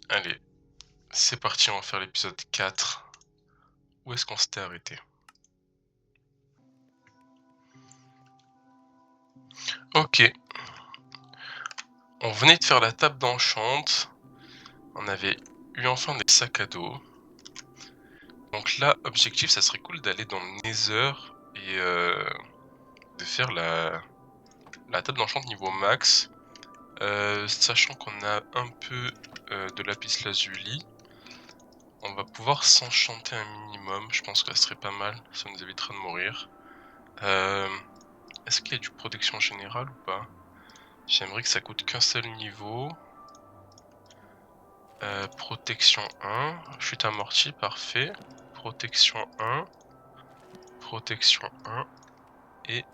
Allez, c'est parti, on va faire l'épisode 4. Où est-ce qu'on s'était arrêté? Ok. On venait de faire la table d'enchant. On avait eu enfin des sacs à dos. Donc là, objectif, ça serait cool d'aller dans le Nether et de faire la table d'enchant niveau max. Sachant qu'on a un peu de lapis lazuli, on va pouvoir s'enchanter un minimum. Je pense que ça serait pas mal, ça nous évitera de mourir. Est-ce qu'il y a du protection générale ou pas? J'aimerais que ça coûte qu'un seul niveau. Protection 1, chute amortie, parfait. Protection 1, protection 1 et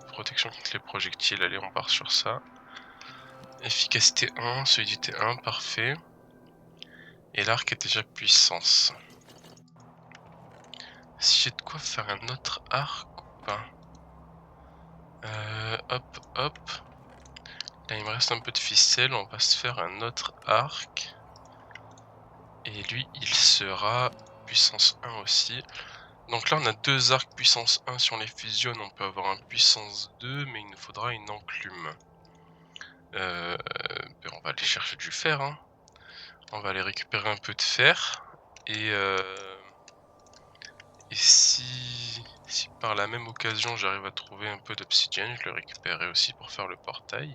protection contre les projectiles. Allez, on part sur ça. Efficacité 1, solidité 1, parfait. Et l'arc est déjà puissance. Si j'ai de quoi faire un autre arc ou pas? Hop, hop. Là, il me reste un peu de ficelle. On va se faire un autre arc. Et lui, il sera puissance 1 aussi. Donc là, on a deux arcs puissance 1. Si on les fusionne, on peut avoir un puissance 2, mais il nous faudra une enclume. On va aller chercher du fer. Hein. On va aller récupérer un peu de fer. Et si par la même occasion, j'arrive à trouver un peu d'obsidienne, je le récupérerai aussi pour faire le portail.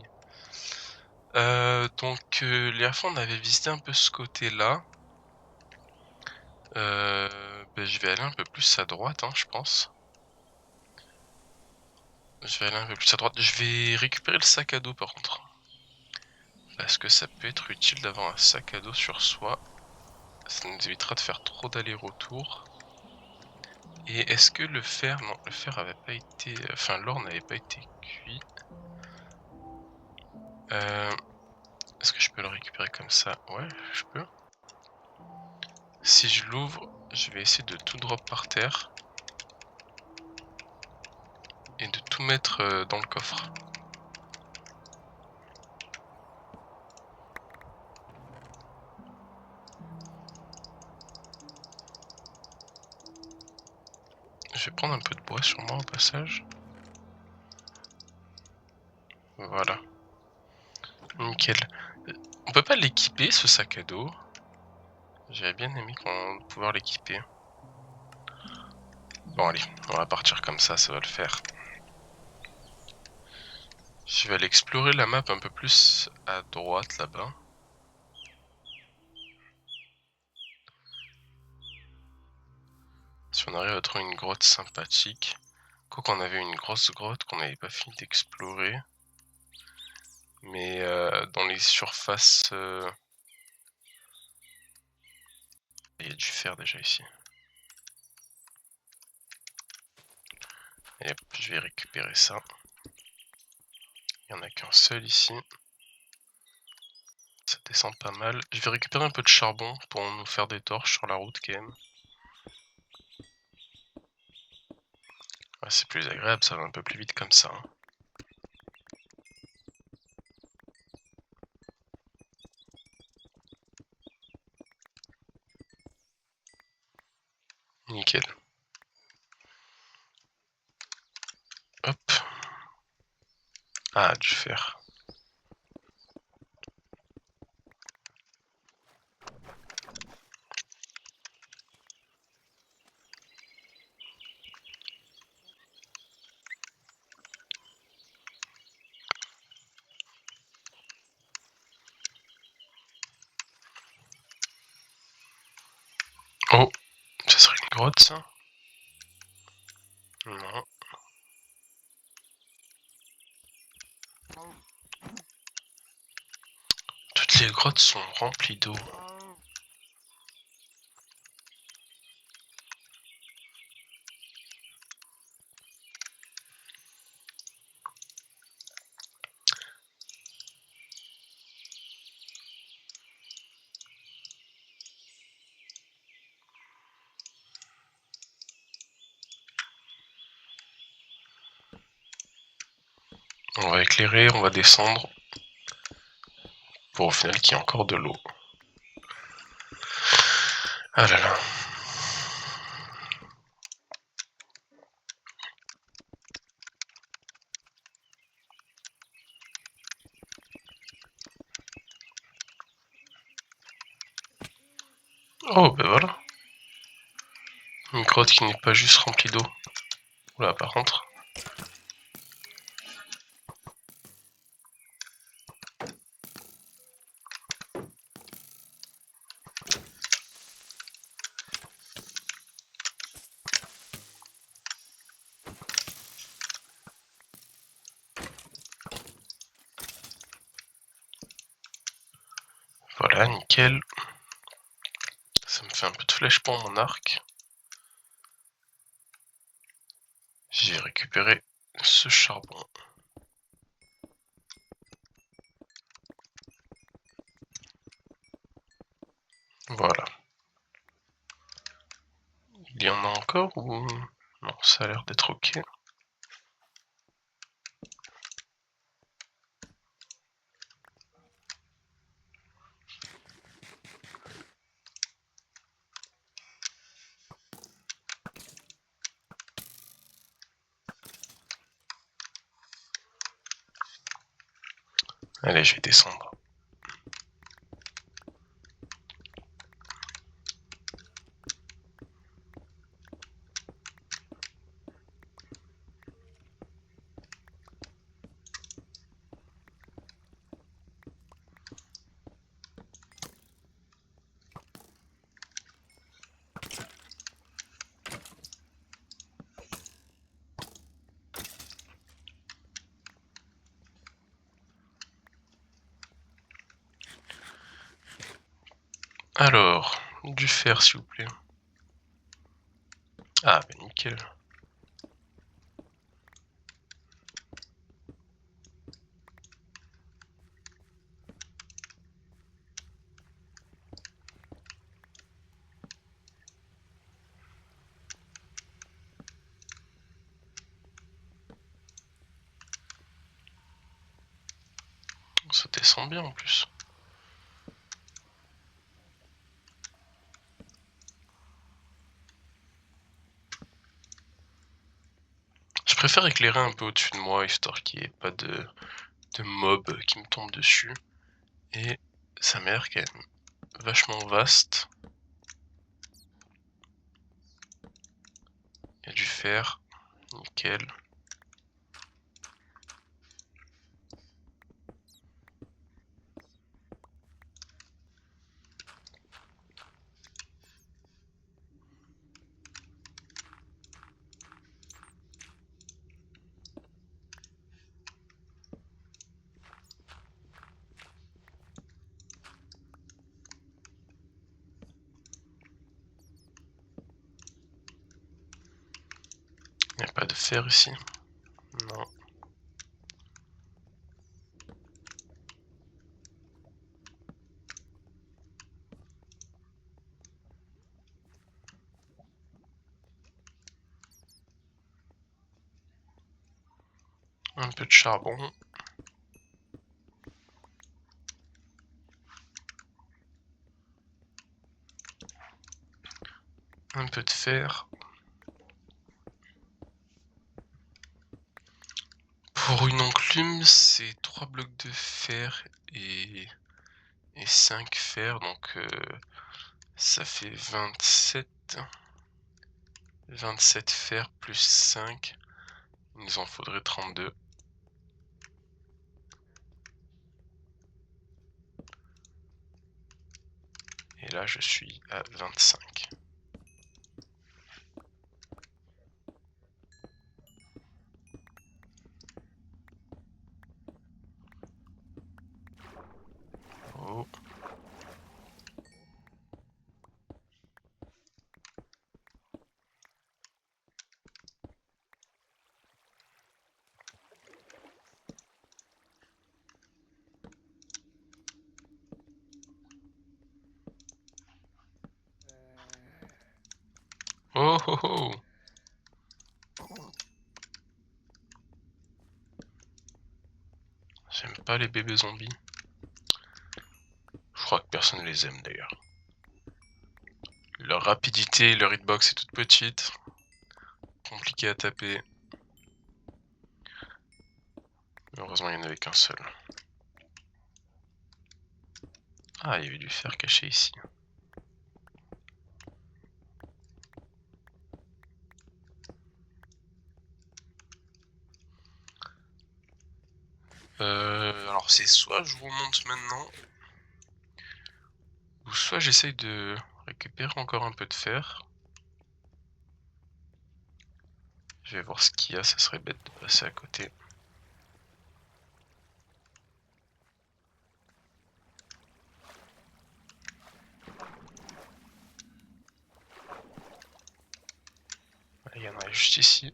Les fois, on avait visité un peu ce côté-là. Je vais aller un peu plus à droite, hein, je pense. Je vais aller un peu plus à droite. Je vais récupérer le sac à dos par contre. Parce que ça peut être utile d'avoir un sac à dos sur soi. Ça nous évitera de faire trop d'allers-retours. Et est-ce que le fer... Non, le fer avait pas été... Enfin, l'or n'avait pas été cuit. Est-ce que je peux le récupérer comme ça? Ouais, je peux. Si je l'ouvre, je vais essayer de tout drop par terre. Et de tout mettre dans le coffre. Je vais prendre un peu de bois sur moi au passage. Voilà. Nickel. On peut pas l'équiper ce sac à dos. J'avais bien aimé qu'on pouvoir l'équiper. Bon allez, on va partir comme ça va le faire. Je vais aller explorer la map un peu plus à droite là-bas. Si on arrive à trouver une grotte sympathique. Quoi qu'on avait une grosse grotte qu'on n'avait pas fini d'explorer. Mais dans les surfaces... Il y a du fer déjà ici. Et hop, je vais récupérer ça. Il n'y en a qu'un seul ici. Ça descend pas mal. Je vais récupérer un peu de charbon pour nous faire des torches sur la route quand même. Ouais, c'est plus agréable, ça va un peu plus vite comme ça. Hein. Nickel. Hop. Ah, du fer. Oh, ça serait une grotte ça? Non. Toutes les grottes sont remplies d'eau. On va éclairer, on va descendre. Pour au final qu'il y ait encore de l'eau. Ah là là. Oh, ben voilà. Une grotte qui n'est pas juste remplie d'eau. Oula, par contre. Voilà, nickel. Ça me fait un peu de flèche pour mon arc. J'ai récupéré ce charbon. Voilà. Il y en a encore ou... Non, ça a l'air d'être ok. Allez, je vais descendre. Alors, du fer s'il vous plaît. Ah, bah nickel. Ça descend bien en plus. Je préfère éclairer un peu au-dessus de moi, histoire qu'il n'y ait pas de mobs qui me tombent dessus. Et ça m'a l'air quand même vachement vaste. Il y a du fer, nickel. Il n'y a pas de fer ici. Non. Un peu de charbon. Un peu de fer. Pour une enclume, c'est 3 blocs de fer et 5 fer, donc ça fait 27 fer plus 5. Il nous en faudrait 32. Et là, je suis à 25. Oh. Oh oh oh. J'aime pas les bébés zombies. Je crois que personne les aime d'ailleurs. Leur rapidité, leur hitbox est toute petite. Compliqué à taper. Heureusement, il n'y en avait qu'un seul. Ah, il y avait du fer caché ici. Alors c'est soit je remonte maintenant, ou soit j'essaye de récupérer encore un peu de fer. Je vais voir ce qu'il y a, ça serait bête de passer à côté. Il y en a juste ici.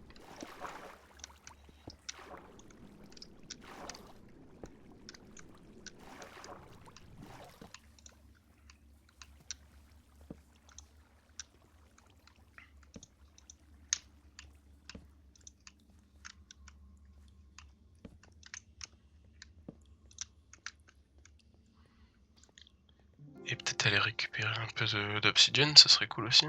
Et peut-être aller récupérer un peu d'obsidienne, ça serait cool aussi.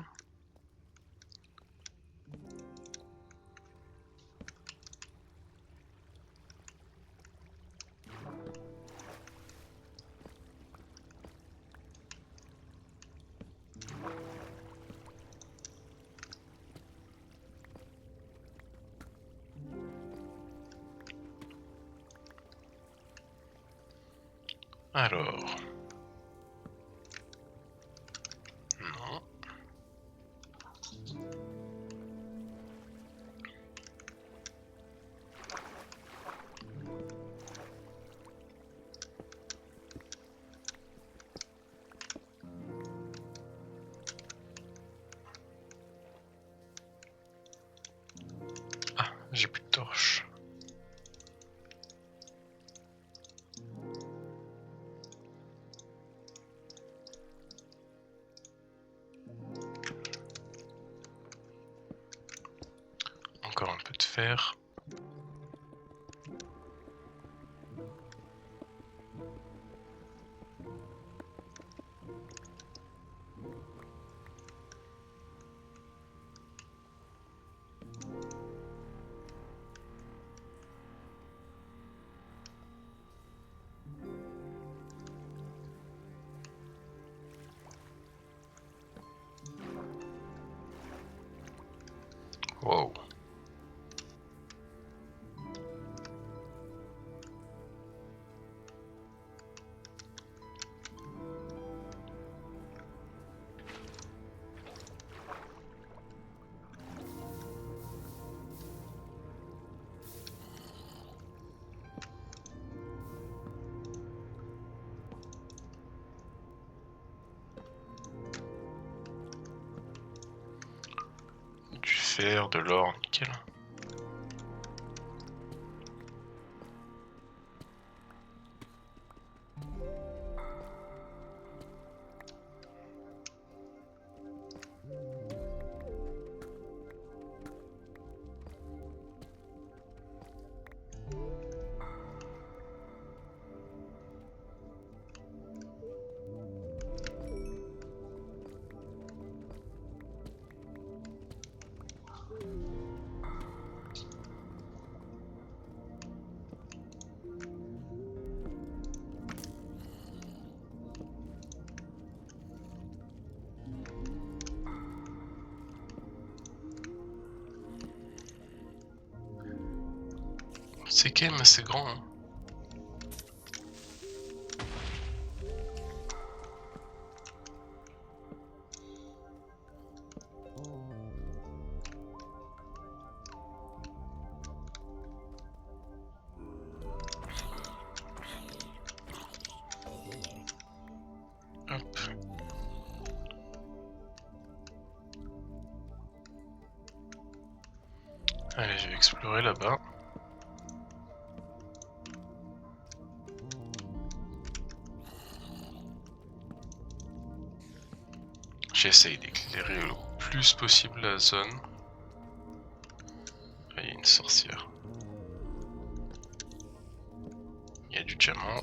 Alors... Non. Ah, j'ai plus de torches. Encore un peu de fer. Wow. Du fer, de l'or, nickel. C'est quand même assez grand, hein. Hop. Allez, je vais explorer là-bas. J'essaye d'éclairer le plus possible la zone. Ah, il y a une sorcière. Il y a du diamant.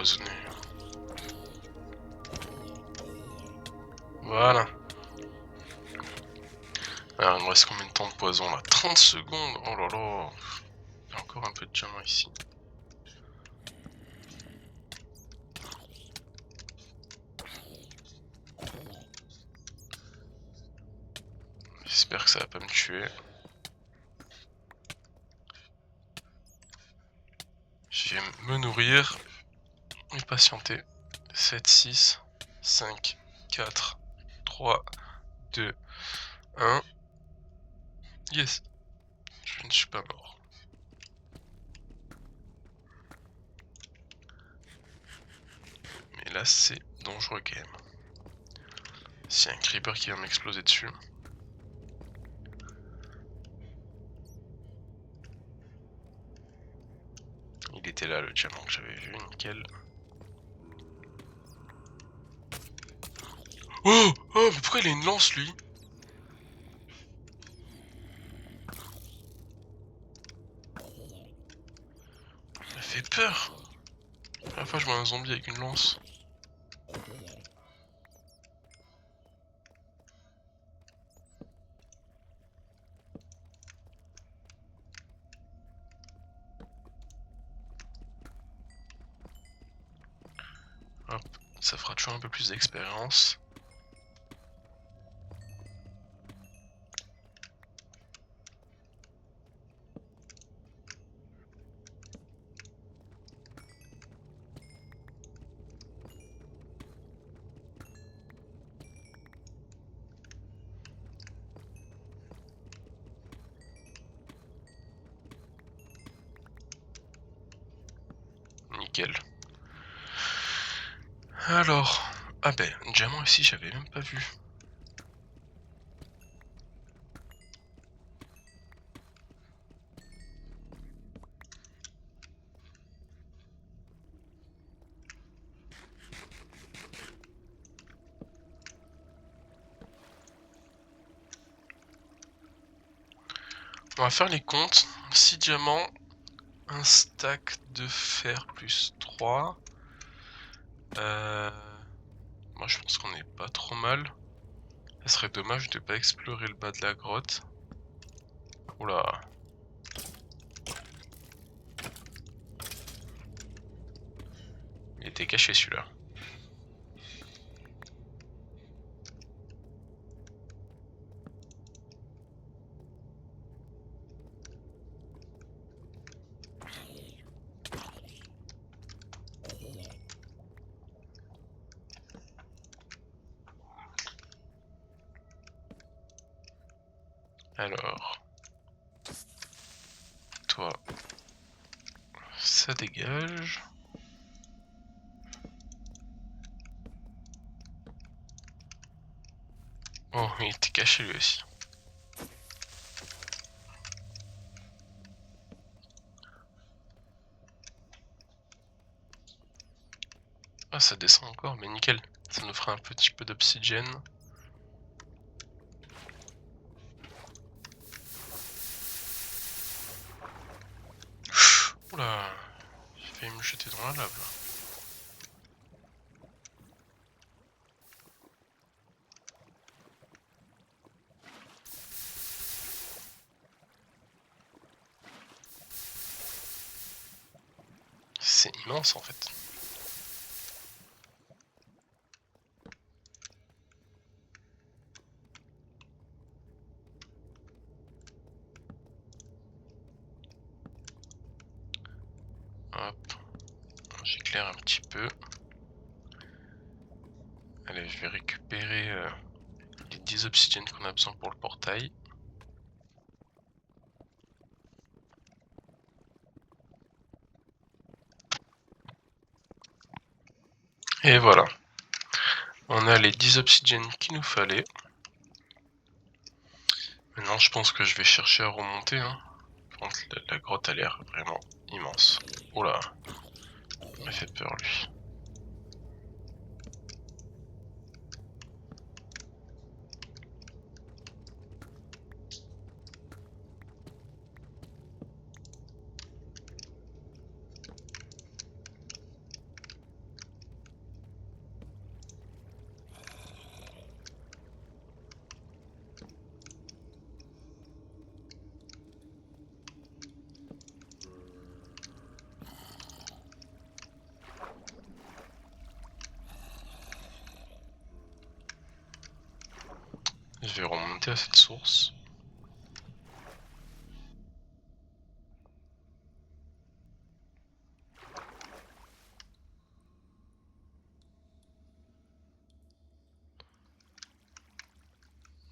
empoisonné. Voilà. Alors il me reste combien de temps de poison là? 30 secondes. Oh là là. Il y a encore un peu de diamant ici. J'espère que ça va pas me tuer. Je vais me nourrir et patienter. 7, 6, 5, 4, 3, 2, 1. Yes. Je ne suis pas mort. Mais là c'est dangereux quand même. S'il y a un creeper qui va m'exploser dessus. Il était là le diamant que j'avais vu, nickel. Oh! Oh, mais pourquoi il a une lance lui? Ça fait peur! La première fois je vois un zombie avec une lance. Hop, ça fera toujours un peu plus d'expérience. Nickel. Alors, ah ben, diamant ici, j'avais même pas vu. On va faire les comptes. 6 diamants, un stack de fer plus 3. Moi je pense qu'on est pas trop mal. Ça serait dommage de pas explorer le bas de la grotte. Oula. Il était caché celui-là. Alors, toi, ça dégage. Oh, il était caché lui aussi. Ah, ça descend encore, mais nickel. Ça nous fera un petit peu d'obsidienne. Oula, j'ai failli me jeter dans la lave là. C'est immense en fait. Hop, j'éclaire un petit peu. Allez, je vais récupérer les 10 obsidiennes qu'on a besoin pour le portail. Et voilà. On a les 10 obsidiennes qu'il nous fallait. Maintenant, je pense que je vais chercher à remonter. Hein. La grotte a l'air vraiment immense. Oula, il m'a fait peur lui. monter à cette source.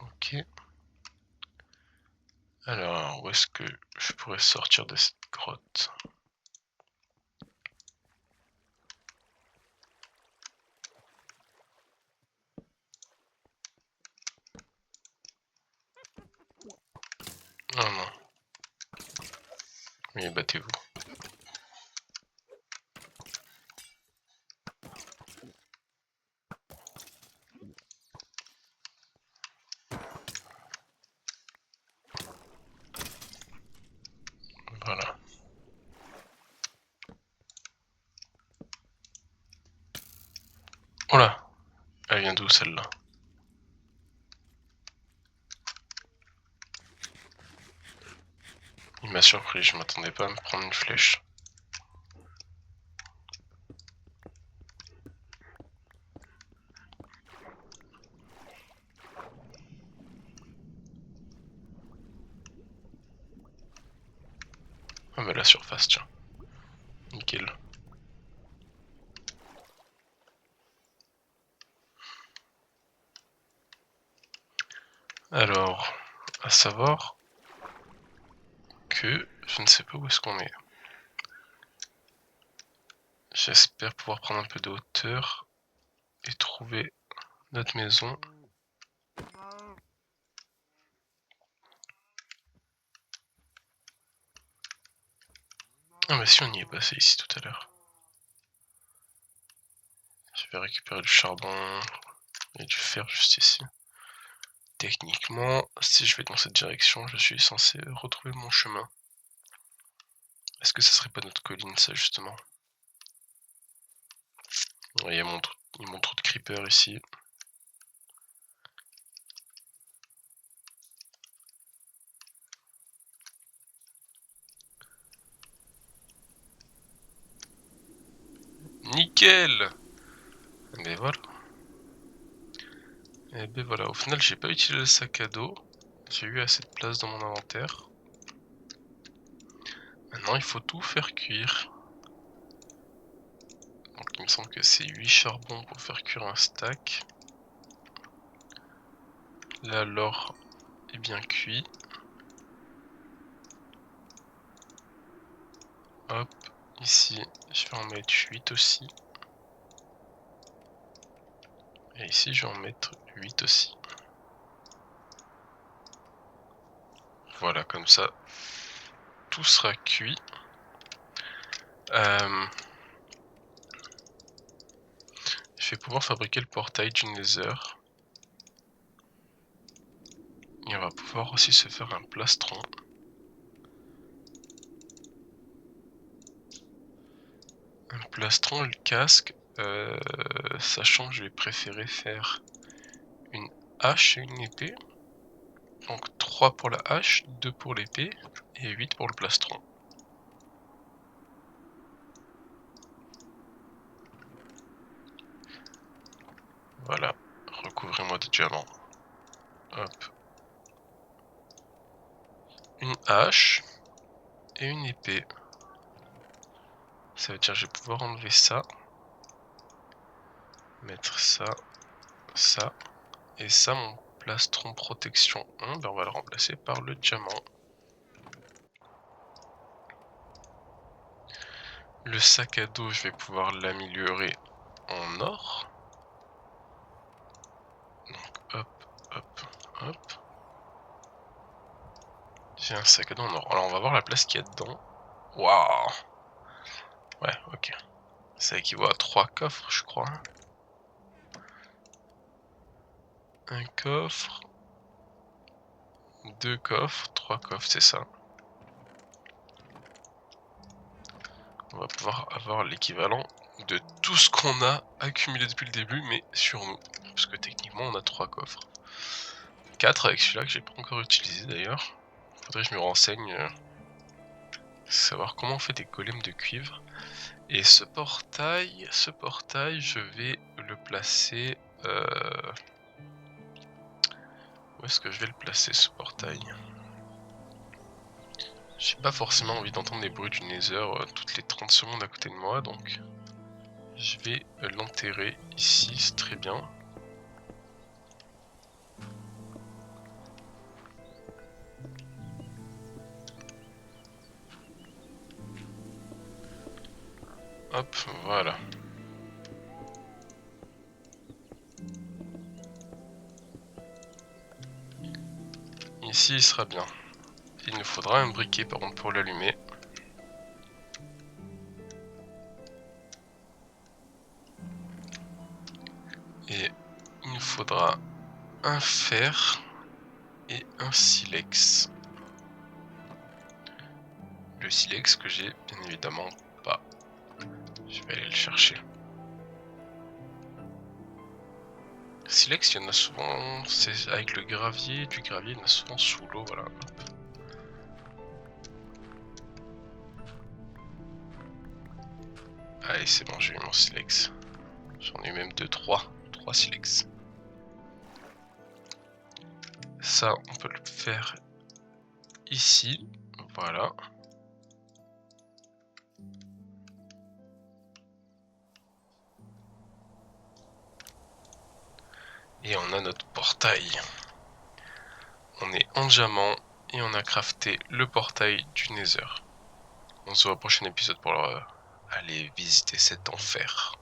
Ok. Alors, où est-ce que je pourrais sortir de cette grotte? Non, non. Oui, battez-vous. Voilà. Oh là! Elle vient d'où celle-là? Il m'a surpris, je m'attendais pas à me prendre une flèche. Ah bah la surface, tiens. Nickel. Alors, à savoir que je ne sais pas où est-ce qu'on est. J'espère pouvoir prendre un peu de hauteur et trouver notre maison. Ah mais si, on y est passé ici tout à l'heure. Je vais récupérer du charbon et du fer juste ici. Techniquement, si je vais dans cette direction, je suis censé retrouver mon chemin. Est-ce que ça serait pas notre colline, ça, justement? Il y a mon trou de creeper ici. Nickel! Mais voilà. Et ben voilà, au final j'ai pas utilisé le sac à dos. J'ai eu assez de place dans mon inventaire. Maintenant il faut tout faire cuire. Donc il me semble que c'est 8 charbons pour faire cuire un stack. Là l'or est bien cuit. Hop, ici je vais en mettre 8 aussi. Et ici je vais en mettre 8 aussi. Voilà, comme ça tout sera cuit. Je vais pouvoir fabriquer le portail du Nether. Et on va pouvoir aussi se faire un plastron. Un plastron, le casque, sachant que je vais préférer faire une hache et une épée. Donc 3 pour la hache, 2 pour l'épée et 8 pour le plastron. Voilà, recouvrez-moi de diamants. Hop. Une hache et une épée. Ça veut dire que je vais pouvoir enlever ça. Mettre ça, ça et ça, mon plastron protection 1, ben on va le remplacer par le diamant. Le sac à dos, je vais pouvoir l'améliorer en or. Donc hop, hop, hop. J'ai un sac à dos en or. Alors on va voir la place qu'il y a dedans. Waouh! Ouais, ok. Ça équivaut à 3 coffres, je crois. Un coffre. 2 coffres, 3 coffres, c'est ça. On va pouvoir avoir l'équivalent de tout ce qu'on a accumulé depuis le début, mais sur nous. Parce que techniquement, on a 3 coffres. 4 avec celui-là que j'ai pas encore utilisé d'ailleurs. Faudrait que je me renseigne. Savoir comment on fait des golems de cuivre. Et ce portail, je vais le placer Où est-ce que je vais le placer, ce portail? J'ai pas forcément envie d'entendre les bruits du Nether toutes les 30 secondes à côté de moi, donc je vais l'enterrer ici, c'est très bien. Hop, voilà. Ici, il sera bien. Il nous faudra un briquet par contre pour l'allumer. Et il nous faudra un fer et un silex. Le silex que j'ai bien évidemment pas. Je vais aller le chercher. Silex, il y en a souvent, c'est avec le gravier, du gravier, il y en a souvent sous l'eau, voilà. Allez, c'est bon, j'ai eu mon silex. J'en ai eu même 3 silex. Ça, on peut le faire ici, voilà. Et on a notre portail. On est en diamant et on a crafté le portail du Nether. On se voit au prochain épisode pour aller visiter cet enfer.